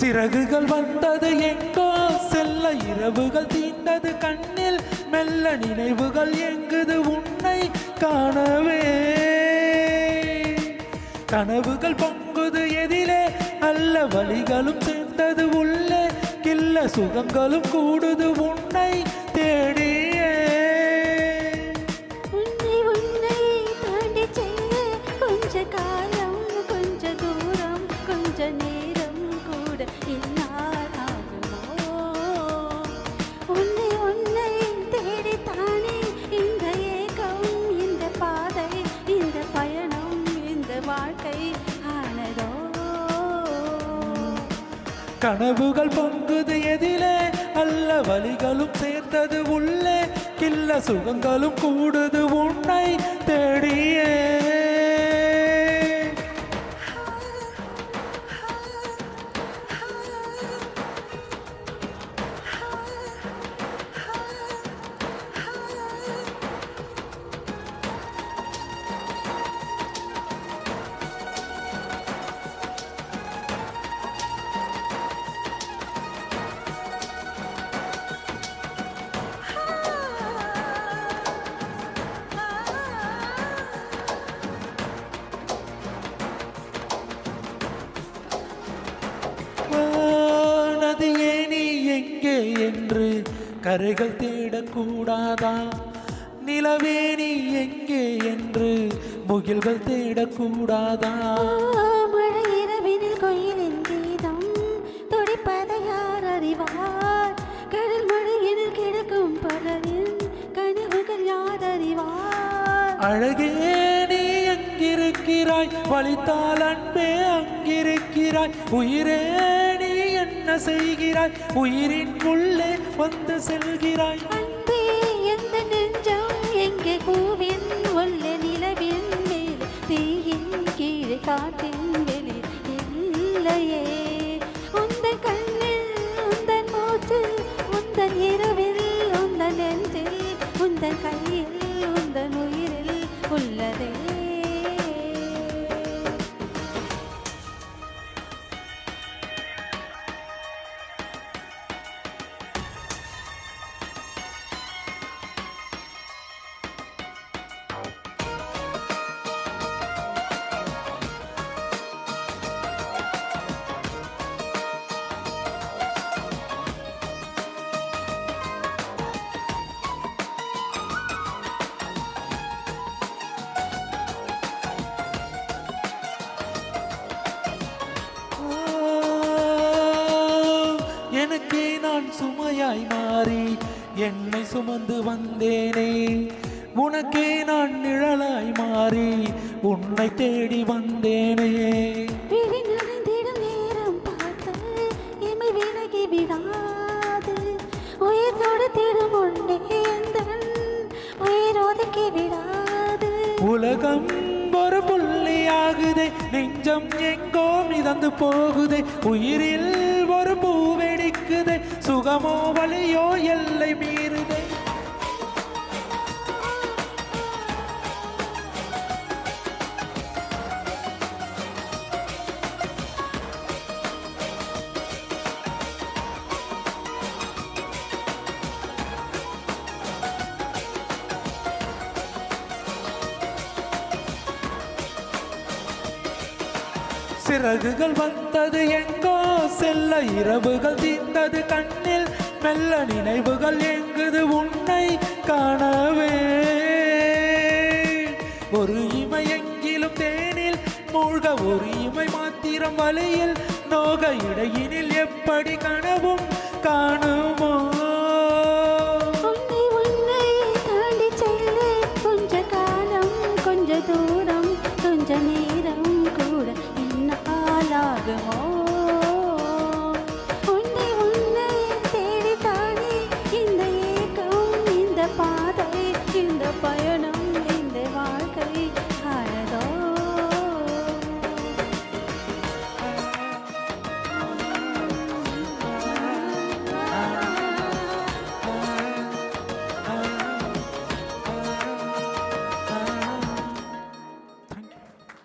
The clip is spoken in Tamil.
சிறகுகள் வந்தது எங்கோ செல்ல இரவுகள் தீண்டது கண்ணில் மெல்ல நினைவுகள் எங்குது உன்னை காணவே கனவுகள் பொங்குது எதிலே அல்ல வலிகளும் சேர்ந்தது உள்ளே கில்ல சுகங்களும் கூடுது உன்னை தேடியே உன்னை தாண்டி செல்ல கொஞ்ச காலம் கொஞ்ச தூரம் கொஞ்ச நேரம் கூட இன்னாராகுமோ உன்னை தேடித்தானே இந்த ஏக்கம் இந்த பாதை இந்த பயணம் இந்த வாழ்க்கை ஆனதோ கனவுகள் பொங்குது எதிலே அல்ல வலிகளும் சேர்த்தது உள்ளே கில்ல சுகங்களும் கூடுது உன்னை தேடியே நதியே நீ எங்கே என்று கரைகள் தேடக்கூடாதா நிலவே நீ எங்கே என்று முகில்கள் தேடக்கூடாதா மழை இரவினில் கோயிலின் கீதம் துடிப்பதை யார் அறிவார் கடல் மழையினில் கிடக்கும் பகலின் கனவுகள் யார் அறிவார் அழகே நீ எங்கிருக்கிறாய் வலித்தால் அன்பே அங்கிருக்கிறாய் உயிரே நீ என்ன செய்கிறாய் உயிரின் உள்ளே வந்து செல்கிறாய் அன்பே எந்த நெஞ்சம் எங்கே பூவின் உள்ள நிலவின் மேல் தீயின் கீழே காட்டின் வெளி இல்லையே உந்தன் கண்ணில் உந்தன் மூச்சில் உந்தன் இரவில் உந்தன் நெஞ்சில் உந்தன் கையில் உந்தன் உயிரில் உள்ளதே எனக்கே நான் சுமையாய் மாறி என்னை சுமந்து வந்தேனே உனக்கே நான் நிழலாய் மாறி உன்னை தேடி வந்தேனே விழி நனைந்திடும் நேரம் பார்த்து இமை விலகி விடாது உயிர் தொடுத்திடும் உண்டே எந்தன் உயிர் ஒதுக்கி விடாது உலகம் ஒரு புள்ளியாகுதே நெஞ்சம் எங்கோ மிதந்து போகுதே உயிரில் ஒரு பூவெடிக்குதே சுகமோ வலியோ எல்லை மீறுதே சிறகுகள் வந்தது எங்கோ செல்ல இரவுகள் தீர்ந்தது கண்ணில் மெல்ல நினைவுகள் எங்குது உன்னை காணவே ஒரு இமை எங்கிலும் தேனில் மூழ்க ஒரு இமை மாத்திரம் வலையில் நோக இடையினில் எப்படி கனவும் காணுமோ உன்னை தாண்டி செல்ல கொஞ்ச காலம் கொஞ்ச தூரம் கொஞ்ச நேரம் கூட இன்னாலாகுமோ